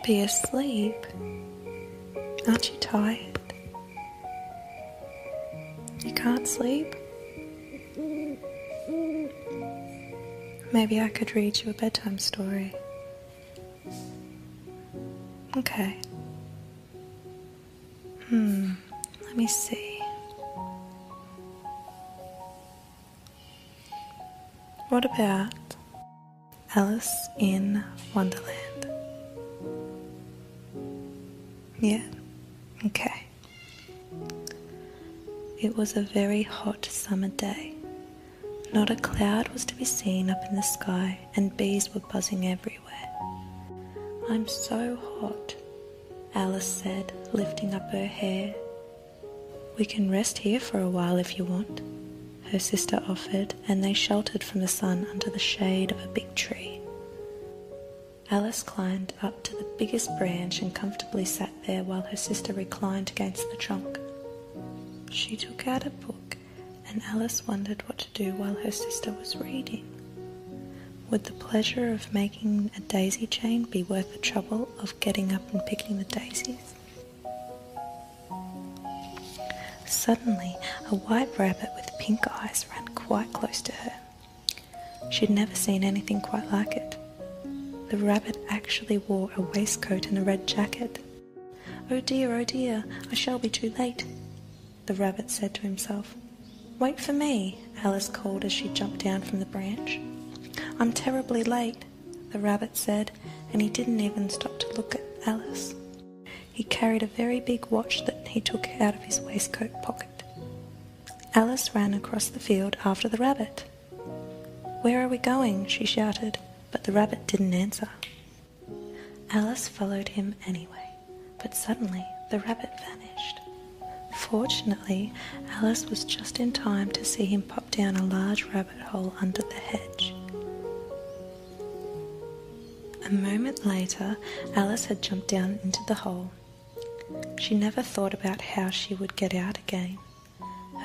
should be asleep. Aren't you tired? You can't sleep? Maybe I could read you a bedtime story. Okay. Let me see. What about Alice in Wonderland? Yeah? Okay. It was a very hot summer day. Not a cloud was to be seen up in the sky, and bees were buzzing everywhere. "I'm so hot," Alice said, lifting up her hair. "We can rest here for a while if you want," her sister offered, and they sheltered from the sun under the shade of a big tree. Alice climbed up to the biggest branch and comfortably sat there while her sister reclined against the trunk. She took out a book, and Alice wondered what to do while her sister was reading. Would the pleasure of making a daisy chain be worth the trouble of getting up and picking the daisies? Suddenly, a white rabbit with pink eyes ran quite close to her. She'd never seen anything quite like it. The rabbit actually wore a waistcoat and a red jacket. Oh dear, I shall be too late," the rabbit said to himself. "Wait for me," Alice called as she jumped down from the branch. "I'm terribly late," the rabbit said, and he didn't even stop to look at Alice. He carried a very big watch that he took out of his waistcoat pocket. Alice ran across the field after the rabbit. "Where are we going?" she shouted, but the rabbit didn't answer. Alice followed him anyway, but suddenly the rabbit vanished. Fortunately, Alice was just in time to see him pop down a large rabbit hole under the hedge. A moment later, Alice had jumped down into the hole. She never thought about how she would get out again.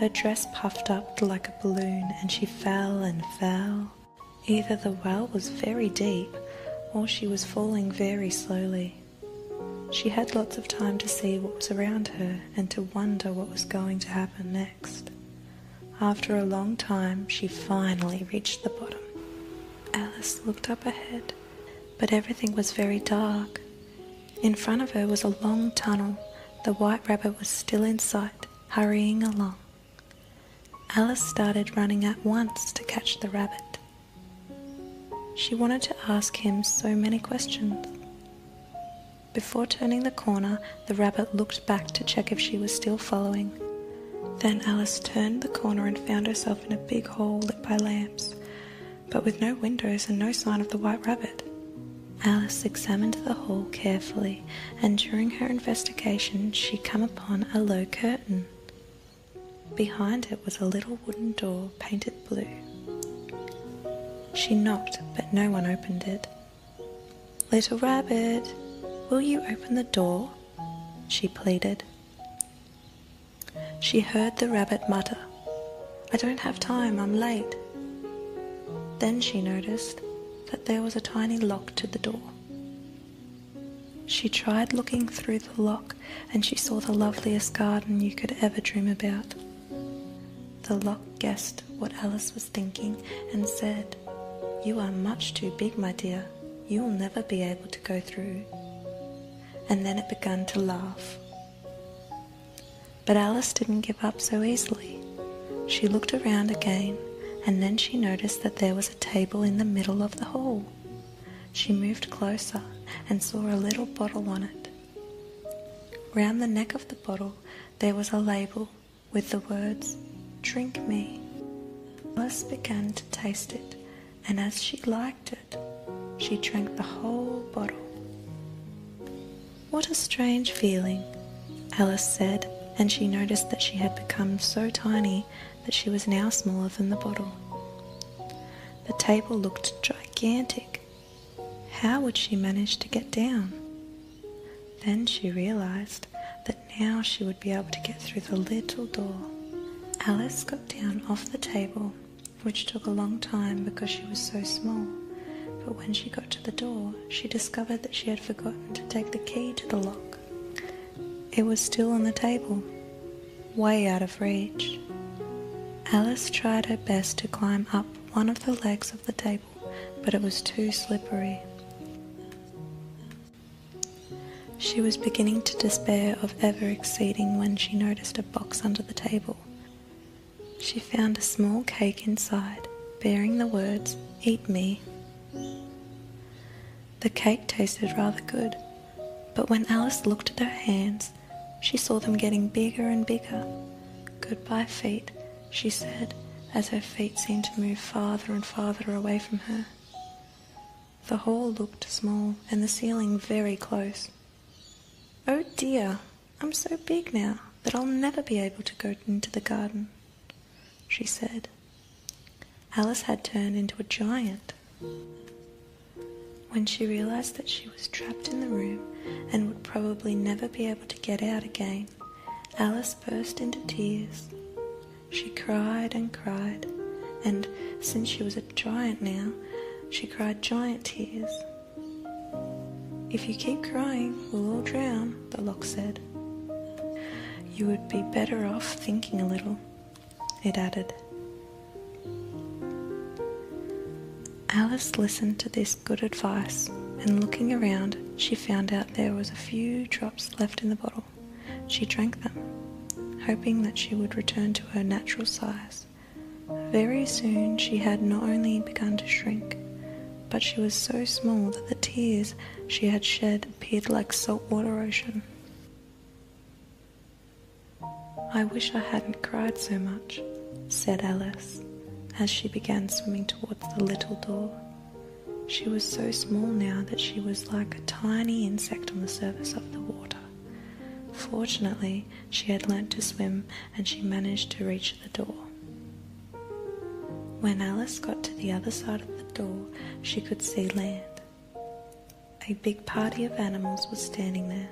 Her dress puffed up like a balloon, and she fell and fell. Either the well was very deep, or she was falling very slowly. She had lots of time to see what was around her and to wonder what was going to happen next. After a long time, she finally reached the bottom. Alice looked up ahead, but everything was very dark. In front of her was a long tunnel. The white rabbit was still in sight, hurrying along. Alice started running at once to catch the rabbit. She wanted to ask him so many questions. Before turning the corner, the rabbit looked back to check if she was still following. Then Alice turned the corner and found herself in a big hole lit by lamps, but with no windows and no sign of the white rabbit. Alice examined the hole carefully, and during her investigation she came upon a low curtain. Behind it was a little wooden door painted blue. She knocked, but no one opened it. "Little rabbit, will you open the door?" she pleaded. She heard the rabbit mutter, "I don't have time, I'm late." Then she noticed that there was a tiny lock to the door. She tried looking through the lock, and she saw the loveliest garden you could ever dream about. The lock guessed what Alice was thinking and said, "You are much too big, my dear. You will never be able to go through." And then it began to laugh. But Alice didn't give up so easily. She looked around again, and then she noticed that there was a table in the middle of the hall. She moved closer and saw a little bottle on it. Round the neck of the bottle there was a label with the words, "Drink me." Alice began to taste it, and as she liked it, she drank the whole bottle. "What a strange feeling," Alice said, and she noticed that she had become so tiny that she was now smaller than the bottle. The table looked gigantic. How would she manage to get down? Then she realized that now she would be able to get through the little door. Alice got down off the table, which took a long time because she was so small, but when she got to the door, she discovered that she had forgotten to take the key to the lock. It was still on the table, way out of reach. Alice tried her best to climb up one of the legs of the table, but it was too slippery. She was beginning to despair of ever exceeding when she noticed a box under the table. She found a small cake inside, bearing the words, "Eat me." The cake tasted rather good, but when Alice looked at her hands, she saw them getting bigger and bigger. "Goodbye, feet," she said, as her feet seemed to move farther and farther away from her. The hall looked small and the ceiling very close. "Oh dear, I'm so big now that I'll never be able to go into the garden," she said. Alice had turned into a giant. When she realized that she was trapped in the room and would probably never be able to get out again, Alice burst into tears. She cried and cried, and since she was a giant now, she cried giant tears. "If you keep crying, we'll all drown," the lock said. "You would be better off thinking a little," it added. Alice listened to this good advice, and looking around, she found out there was a few drops left in the bottle. She drank them, hoping that she would return to her natural size. Very soon she had not only begun to shrink, but she was so small that the tears she had shed appeared like saltwater ocean. "I wish I hadn't cried so much," said Alice, as she began swimming towards the little door. She was so small now that she was like a tiny insect on the surface of the water. Fortunately, she had learnt to swim and she managed to reach the door. When Alice got to the other side of the door, she could see land. A big party of animals was standing there.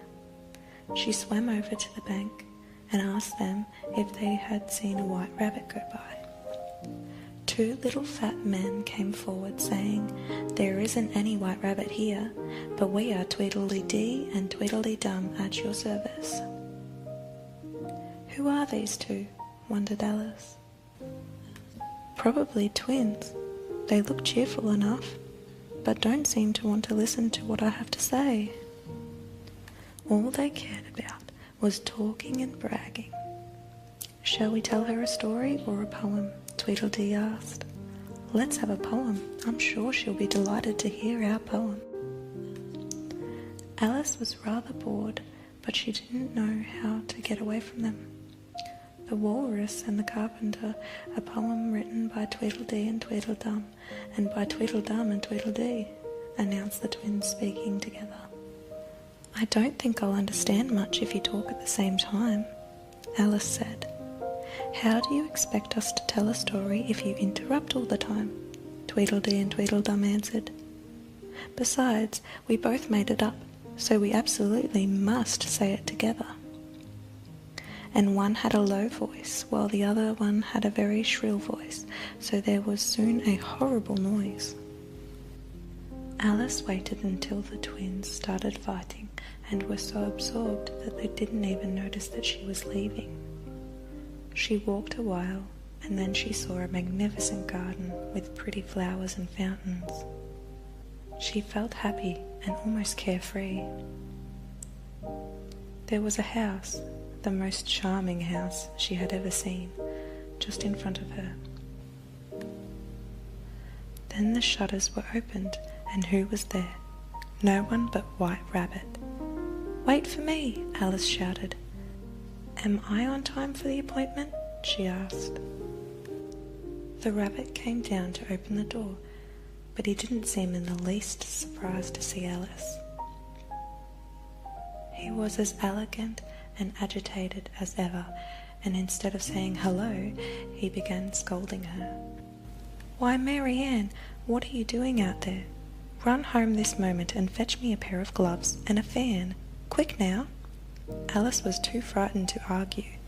She swam over to the bank and asked them if they had seen a white rabbit go by. 2 little fat men came forward saying, "There isn't any white rabbit here, but we are Tweedledee and Tweedledum at your service." "Who are these 2?" wondered Alice. "Probably twins. They look cheerful enough, but don't seem to want to listen to what I have to say." All they cared about was talking and bragging. "Shall we tell her a story or a poem?" Tweedledee asked. "Let's have a poem. I'm sure she'll be delighted to hear our poem." Alice was rather bored, but she didn't know how to get away from them. "The Walrus and the Carpenter," a poem written by Tweedledee and Tweedledum, and by Tweedledum and Tweedledee, announced the twins speaking together. "I don't think I'll understand much if you talk at the same time," Alice said. "How do you expect us to tell a story if you interrupt all the time?" Tweedledee and Tweedledum answered. "Besides, we both made it up, so we absolutely must say it together." And one had a low voice, while the other one had a very shrill voice, so there was soon a horrible noise. Alice waited until the twins started fighting and were so absorbed that they didn't even notice that she was leaving. She walked a while, and then she saw a magnificent garden with pretty flowers and fountains. She felt happy and almost carefree. There was a house, the most charming house she had ever seen, just in front of her. Then the shutters were opened, and who was there? No one but White Rabbit. "Wait for me!" Alice shouted. "Am I on time for the appointment?" she asked. The rabbit came down to open the door, but he didn't seem in the least surprised to see Alice. He was as elegant and agitated as ever, and instead of saying hello, he began scolding her. "Why, Mary Ann, what are you doing out there? Run home this moment and fetch me a pair of gloves and a fan. Quick now!" Alice was too frightened to argue.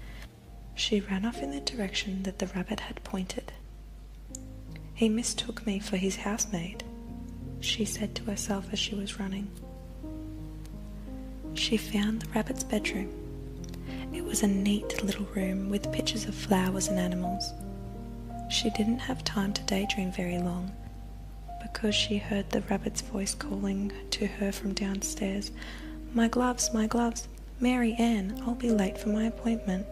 She ran off in the direction that the rabbit had pointed. "He mistook me for his housemaid." she said to herself as she was running. She found the rabbit's bedroom. It was a neat little room with pictures of flowers and animals. She didn't have time to daydream very long, because she heard the rabbit's voice calling to her from downstairs. My gloves, Mary Ann, I'll be late for my appointment."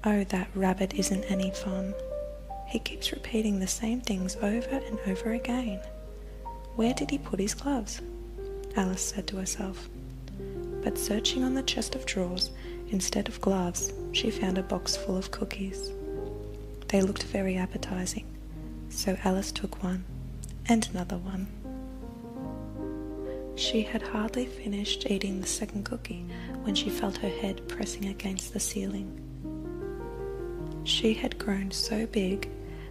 Oh, that rabbit isn't any fun. He keeps repeating the same things over and over again. Where did he put his gloves? Alice said to herself. But searching on the chest of drawers, instead of gloves, she found a box full of cookies. They looked very appetizing, so Alice took one, and another one. She had hardly finished eating the second cookie when she felt her head pressing against the ceiling. She had grown so big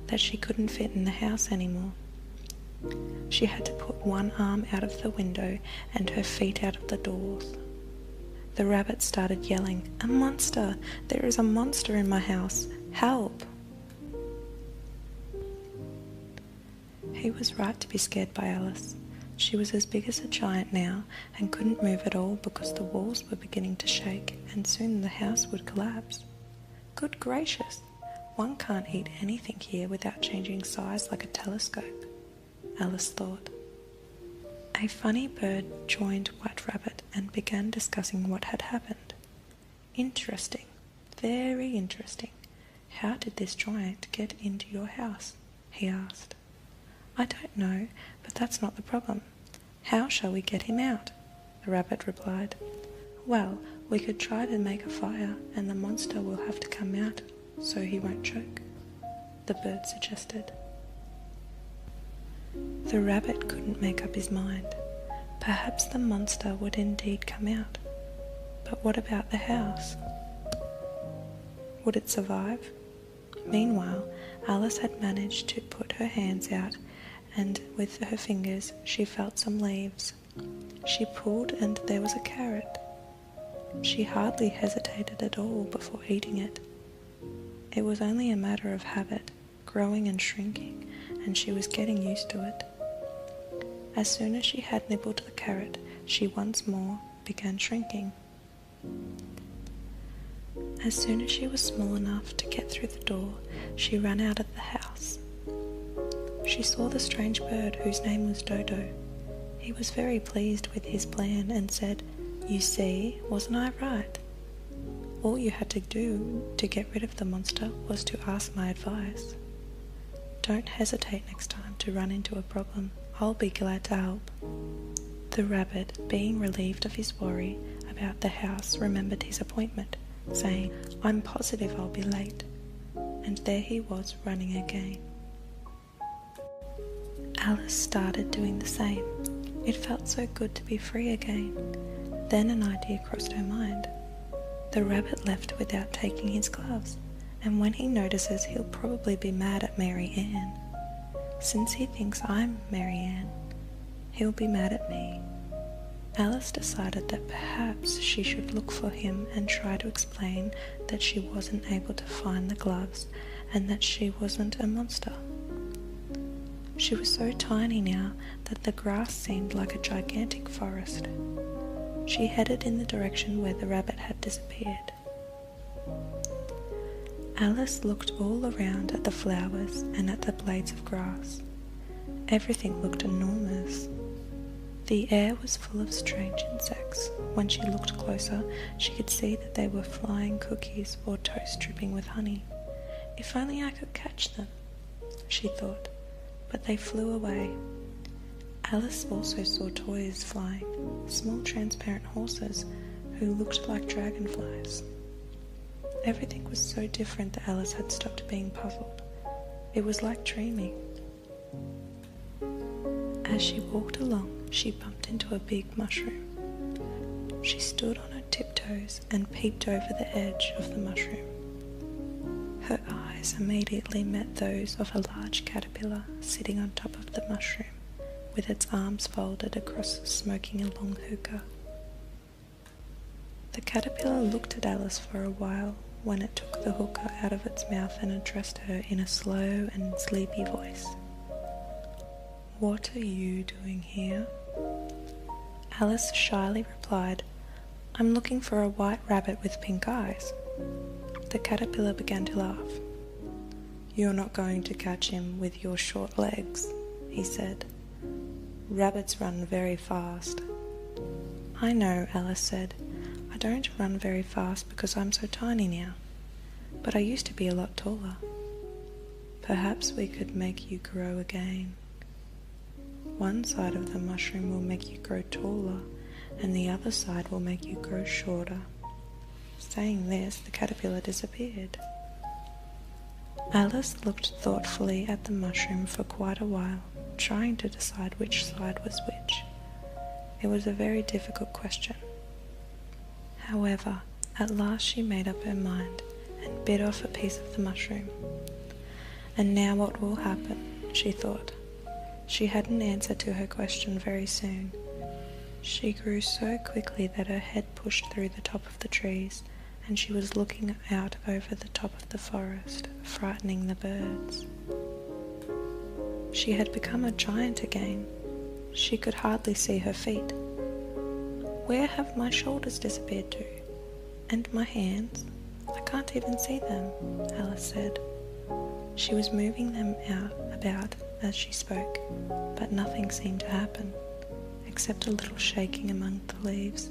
that she couldn't fit in the house anymore. She had to put one arm out of the window and her feet out of the doors. The rabbit started yelling, "A monster! There is a monster in my house! Help!" He was right to be scared by Alice. She was as big as a giant now and couldn't move at all because the walls were beginning to shake and soon the house would collapse. Good gracious! One can't eat anything here without changing size like a telescope, Alice thought. A funny bird joined White Rabbit and began discussing what had happened. Interesting, very interesting. How did this giant get into your house? He asked. I don't know, but that's not the problem. How shall we get him out? The rabbit replied. Well, we could try to make a fire and the monster will have to come out so he won't choke, the bird suggested. The rabbit couldn't make up his mind. Perhaps the monster would indeed come out. But what about the house? Would it survive? Meanwhile, Alice had managed to put her hands out and with her fingers she felt some leaves. She pulled and there was a carrot. She hardly hesitated at all before eating it. It was only a matter of habit, growing and shrinking, and she was getting used to it. As soon as she had nibbled the carrot, she once more began shrinking. As soon as she was small enough to get through the door, she ran out of the house. She saw the strange bird whose name was Dodo. He was very pleased with his plan and said, "You see, wasn't I right? All you had to do to get rid of the monster was to ask my advice. Don't hesitate next time to run into a problem. I'll be glad to help." The rabbit, being relieved of his worry about the house, remembered his appointment, saying, "I'm positive I'll be late." And there he was running again. Alice started doing the same. It felt so good to be free again. Then an idea crossed her mind. The rabbit left without taking his gloves, and when he notices he'll probably be mad at Mary Ann. Since he thinks I'm Mary Ann, he'll be mad at me. Alice decided that perhaps she should look for him and try to explain that she wasn't able to find the gloves and that she wasn't a monster. She was so tiny now that the grass seemed like a gigantic forest. She headed in the direction where the rabbit had disappeared. Alice looked all around at the flowers and at the blades of grass. Everything looked enormous. The air was full of strange insects. When she looked closer, she could see that they were flying cookies or toast dripping with honey. If only I could catch them, she thought, but they flew away. Alice also saw toys flying, small transparent horses who looked like dragonflies. Everything was so different that Alice had stopped being puzzled. It was like dreaming. As she walked along, she bumped into a big mushroom. She stood on her tiptoes and peeped over the edge of the mushroom. Her eyes immediately met those of a large caterpillar sitting on top of the mushroom, with its arms folded across smoking a long hookah. The caterpillar looked at Alice for a while when it took the hookah out of its mouth and addressed her in a slow and sleepy voice. "What are you doing here?" Alice shyly replied, "I'm looking for a white rabbit with pink eyes." The caterpillar began to laugh. "You're not going to catch him with your short legs," he said. "Rabbits run very fast." "I know," Alice said. "I don't run very fast because I'm so tiny now, but I used to be a lot taller. Perhaps we could make you grow again. One side of the mushroom will make you grow taller, and the other side will make you grow shorter." Saying this, the caterpillar disappeared. Alice looked thoughtfully at the mushroom for quite a while, trying to decide which side was which. It was a very difficult question. However, at last she made up her mind and bit off a piece of the mushroom. "And now what will happen?" she thought. She had an answer to her question very soon. She grew so quickly that her head pushed through the top of the trees, and she was looking out over the top of the forest, frightening the birds. She had become a giant again. She could hardly see her feet. "Where have my shoulders disappeared to? And my hands? I can't even see them," Alice said. She was moving them about as she spoke, but nothing seemed to happen, except a little shaking among the leaves.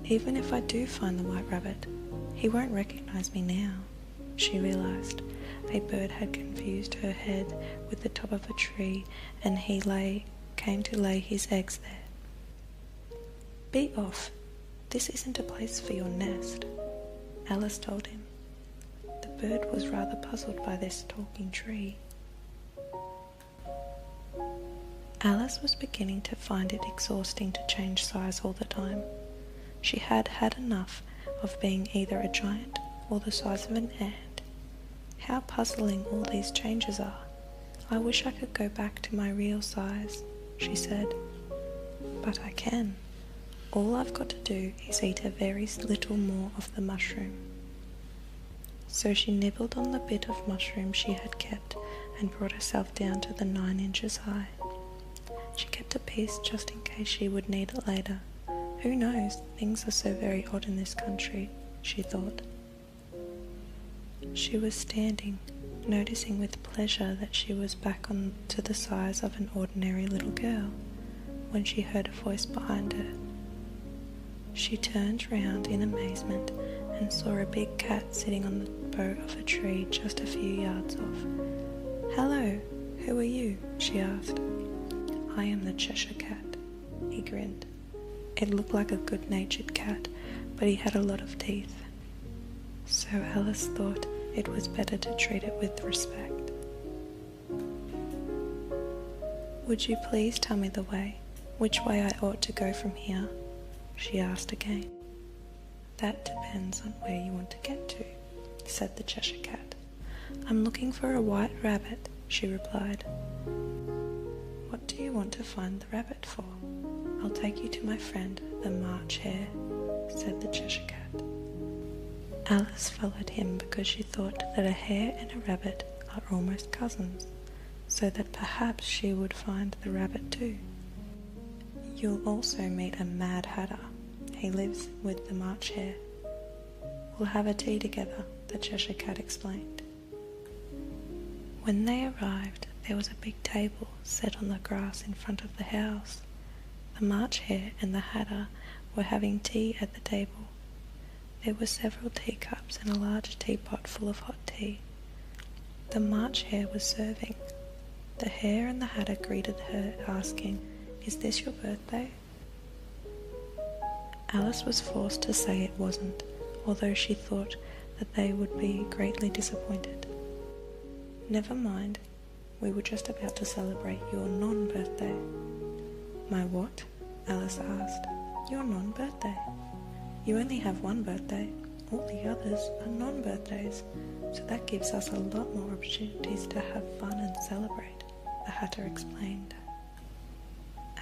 "Even if I do find the white rabbit, he won't recognize me now," she realized. A bird had confused her head with the top of a tree, and he came to lay his eggs there. "Be off! This isn't a place for your nest," Alice told him. The bird was rather puzzled by this talking tree. Alice was beginning to find it exhausting to change size all the time. She had had enough of being either a giant or the size of an ant. "How puzzling all these changes are. I wish I could go back to my real size," she said. "But I can. All I've got to do is eat a very little more of the mushroom." So she nibbled on the bit of mushroom she had kept and brought herself down to the 9 inches high. She kept a piece just in case she would need it later. Who knows, things are so very odd in this country, she thought. She was standing, noticing with pleasure that she was back on to the size of an ordinary little girl, when she heard a voice behind her. She turned round in amazement and saw a big cat sitting on the bough of a tree just a few yards off. "Hello, who are you?" she asked. "I am the Cheshire Cat," he grinned. It looked like a good-natured cat, but he had a lot of teeth. So Alice thought it was better to treat it with respect. "Would you please tell me the way, which way I ought to go from here?" she asked again. "That depends on where you want to get to," said the Cheshire Cat. "I'm looking for a white rabbit," she replied. "What do you want to find the rabbit for?" "I'll take you to my friend, the March Hare," said the Cheshire Cat. Alice followed him because she thought that a hare and a rabbit are almost cousins, so that perhaps she would find the rabbit too. "You'll also meet a Mad Hatter. He lives with the March Hare. We'll have a tea together," the Cheshire Cat explained. When they arrived, there was a big table set on the grass in front of the house. The March Hare and the Hatter were having tea at the table. There were several teacups and a large teapot full of hot tea. The March Hare was serving. The Hare and the Hatter greeted her, asking, "Is this your birthday?" Alice was forced to say it wasn't, although she thought that they would be greatly disappointed. "Never mind, we were just about to celebrate your non-birthday." "My what?" Alice asked. "Your non-birthday. You only have one birthday. All the others are non-birthdays, so that gives us a lot more opportunities to have fun and celebrate," the Hatter explained.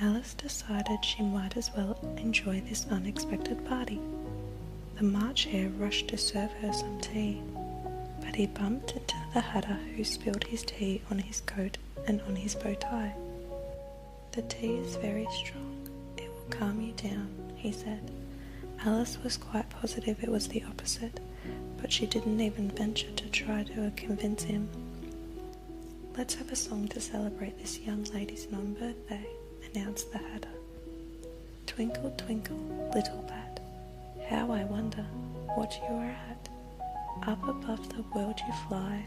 Alice decided she might as well enjoy this unexpected party. The March Hare rushed to serve her some tea, but he bumped into the Hatter, who spilled his tea on his coat and on his bow tie. "The tea is very strong. It will calm you down," he said. Alice was quite positive it was the opposite, but she didn't even venture to try to convince him. "Let's have a song to celebrate this young lady's non-birthday," announced the Hatter. "Twinkle, twinkle, little bat, how I wonder what you are at. Up above the world you fly,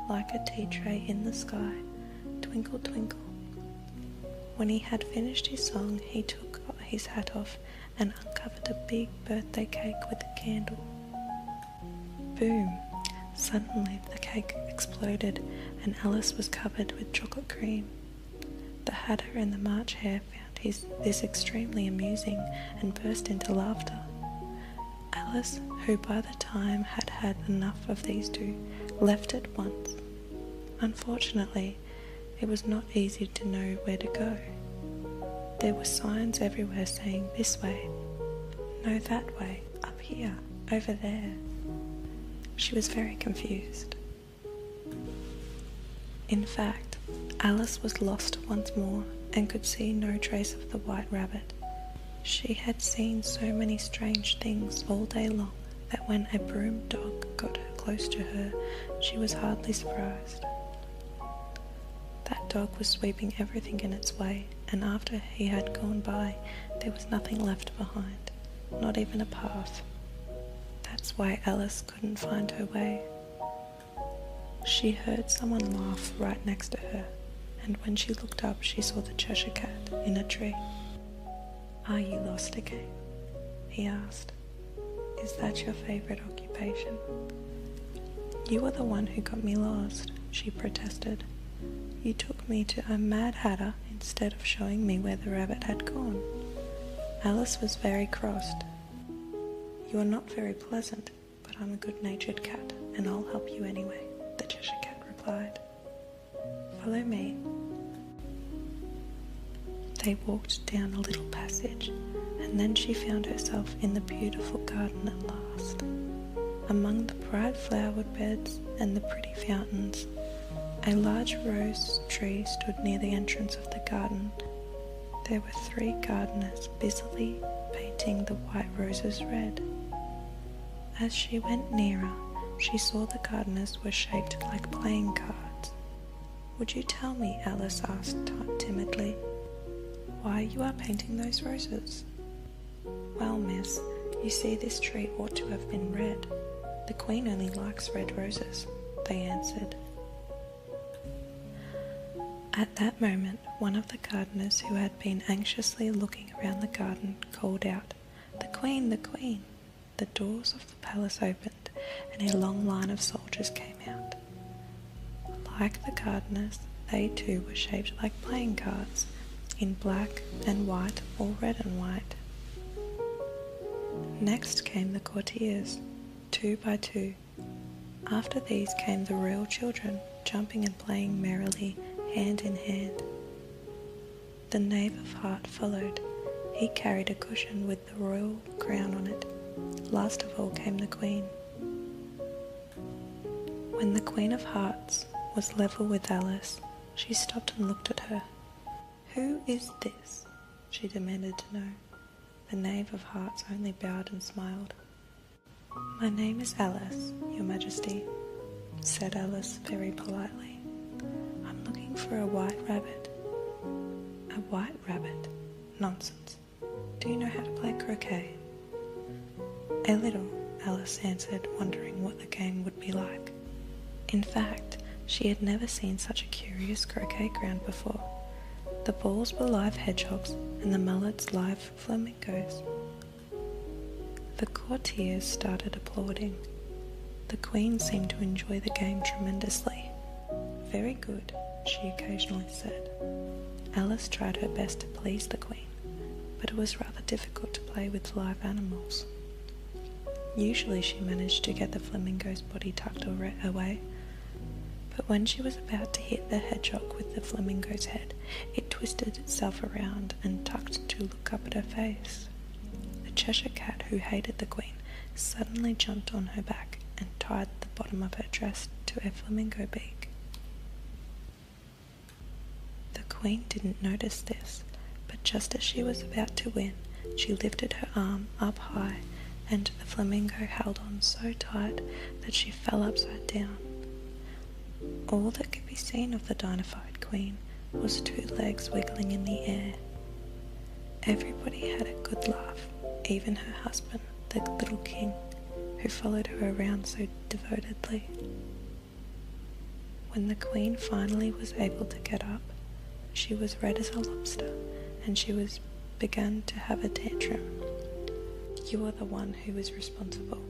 like a tea tray in the sky. Twinkle, twinkle." When he had finished his song, he took his hat off and uncovered a big birthday cake with a candle. Boom! Suddenly the cake exploded and Alice was covered with chocolate cream. The Hatter and the March Hare found this extremely amusing and burst into laughter. Alice, who by the time had had enough of these two, left at once. Unfortunately, it was not easy to know where to go. There were signs everywhere saying this way, no that way, up here, over there. She was very confused. In fact, Alice was lost once more and could see no trace of the White Rabbit. She had seen so many strange things all day long that when a broom dog got close to her, she was hardly surprised. That dog was sweeping everything in its way, and after he had gone by, there was nothing left behind, not even a path. That's why Alice couldn't find her way. She heard someone laugh right next to her, and when she looked up, she saw the Cheshire Cat in a tree. "Are you lost again?" he asked. "Is that your favourite occupation?" "You were the one who got me lost," she protested. "You took me to a Mad Hatter instead of showing me where the rabbit had gone." Alice was very crossed. "You are not very pleasant, but I'm a good-natured cat, and I'll help you anyway," the Cheshire Cat replied. "Follow me." They walked down a little passage, and then she found herself in the beautiful garden at last. Among the bright flowered beds and the pretty fountains, a large rose tree stood near the entrance of the garden. There were 3 gardeners busily painting the white roses red. As she went nearer, she saw the gardeners were shaped like playing cards. "Would you tell me," Alice asked timidly, "why you are painting those roses?" "Well, miss, you see this tree ought to have been red. The Queen only likes red roses," they answered. At that moment, one of the gardeners who had been anxiously looking around the garden called out, "The Queen, the Queen!" The doors of the palace opened and a long line of soldiers came out. Like the gardeners, they too were shaped like playing cards, in black and white or red and white. Next came the courtiers, 2 by 2. After these came the royal children, jumping and playing merrily, hand in hand. The Knave of Hearts followed. He carried a cushion with the royal crown on it. Last of all came the Queen. When the Queen of Hearts was level with Alice, she stopped and looked at her. "Who is this?" she demanded to know. The Knave of Hearts only bowed and smiled. "My name is Alice, Your Majesty," said Alice very politely. "I'm looking for a white rabbit." "A white rabbit? Nonsense. Do you know how to play croquet?" "A little," Alice answered, wondering what the game would be like. In fact, she had never seen such a curious croquet ground before. The balls were live hedgehogs and the mallets live flamingos. The courtiers started applauding. The Queen seemed to enjoy the game tremendously. "Very good," she occasionally said. Alice tried her best to please the Queen, but it was rather difficult to play with live animals. Usually she managed to get the flamingo's body tucked away, but when she was about to hit the hedgehog with the flamingo's head, it twisted itself around and tucked to look up at her face. The Cheshire Cat, who hated the Queen, suddenly jumped on her back and tied the bottom of her dress to a flamingo beak. The Queen didn't notice this, but just as she was about to win, she lifted her arm up high, and the flamingo held on so tight that she fell upside down. All that could be seen of the dignified queen was 2 legs wiggling in the air. Everybody had a good laugh, even her husband, the little king, who followed her around so devotedly. When the queen finally was able to get up, she was red as a lobster, and she began to have a tantrum. "You are the one who is responsible.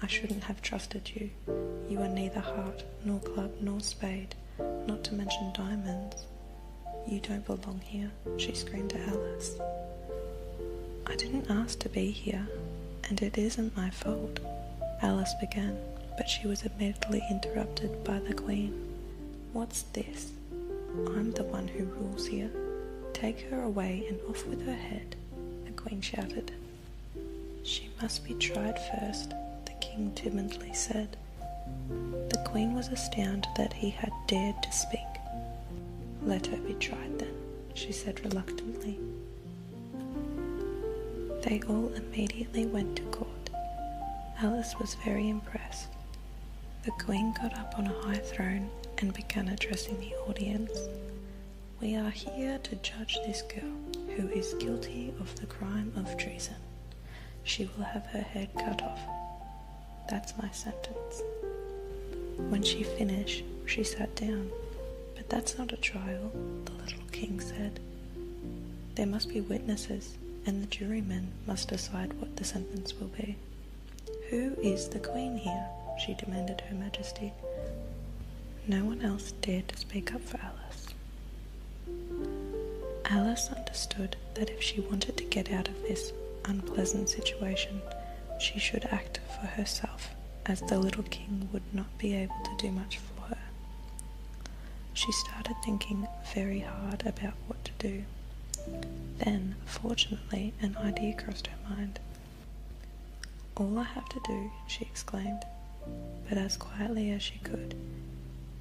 I shouldn't have trusted you. You are neither heart, nor club, nor spade, not to mention diamonds. You don't belong here," she screamed to Alice. "I didn't ask to be here, and it isn't my fault," Alice began, but she was immediately interrupted by the queen. "What's this? I'm the one who rules here. Take her away and off with her head," the queen shouted. "She must be tried first," the king timidly said. The queen was astounded that he had dared to speak. "Let her be tried then," she said reluctantly. They all immediately went to court. Alice was very impressed. The queen got up on a high throne and began addressing the audience. "We are here to judge this girl, who is guilty of the crime of treason. She will have her head cut off. That's my sentence." When she finished, she sat down. "But that's not a trial," the little king said. "There must be witnesses, and the jurymen must decide what the sentence will be. Who is the queen here?" she demanded Her Majesty. No one else dared to speak up for Alice. Alice understood that if she wanted to get out of this unpleasant situation, she should act for herself, as the little king would not be able to do much for her. She started thinking very hard about what to do. Then, fortunately, an idea crossed her mind. "All I have to do," she exclaimed, but as quietly as she could,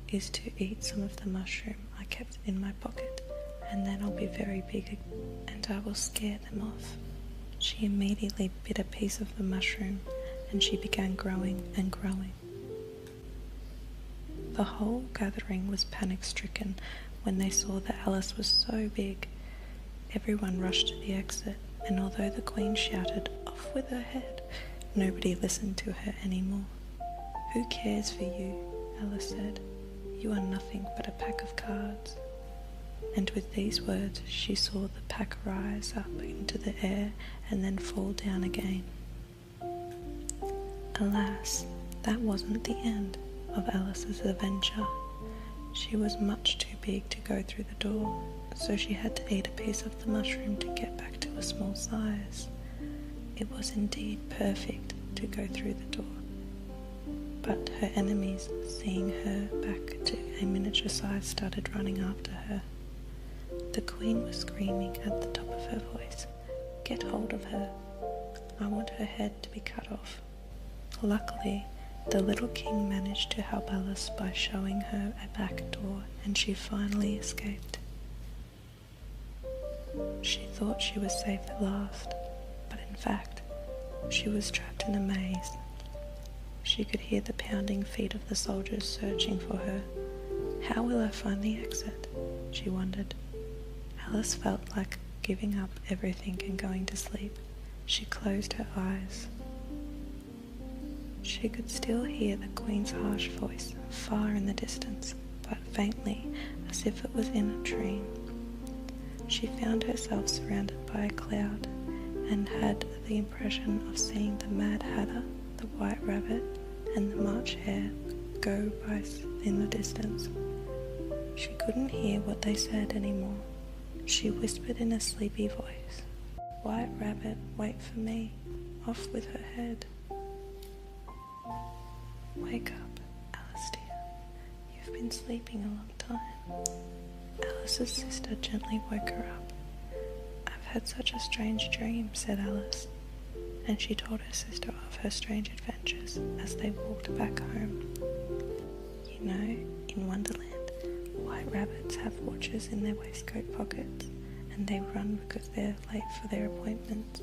"is to eat some of the mushroom I kept in my pocket, and then I'll be very big and I will scare them off." She immediately bit a piece of the mushroom, and she began growing and growing. The whole gathering was panic-stricken when they saw that Alice was so big. Everyone rushed to the exit, and although the queen shouted, "Off with her head," nobody listened to her anymore. "Who cares for you?" Alice said. "You are nothing but a pack of cards." And with these words she saw the pack rise up into the air and then fall down again. Alas, that wasn't the end of Alice's adventure. She was much too big to go through the door, so she had to eat a piece of the mushroom to get back to a small size. It was indeed perfect to go through the door. But her enemies, seeing her back to a miniature size, started running after her. The queen was screaming at the top of her voice, "Get hold of her! I want her head to be cut off." Luckily, the little king managed to help Alice by showing her a back door, and she finally escaped. She thought she was safe at last, but in fact, she was trapped in a maze. She could hear the pounding feet of the soldiers searching for her. "How will I find the exit?" she wondered. Alice felt like giving up everything and going to sleep. She closed her eyes. She could still hear the queen's harsh voice far in the distance, but faintly, as if it was in a dream. She found herself surrounded by a cloud, and had the impression of seeing the Mad Hatter, the White Rabbit, and the March Hare go by in the distance. She couldn't hear what they said anymore. She whispered in a sleepy voice, "White Rabbit, wait for me. Off with her head." "Wake up, Alice dear. You've been sleeping a long time." Alice's sister gently woke her up. "I've had such a strange dream," said Alice, and she told her sister of her strange adventures as they walked back home. "You know, in Wonderland, white rabbits have watches in their waistcoat pockets, and and they run because they're late for their appointment.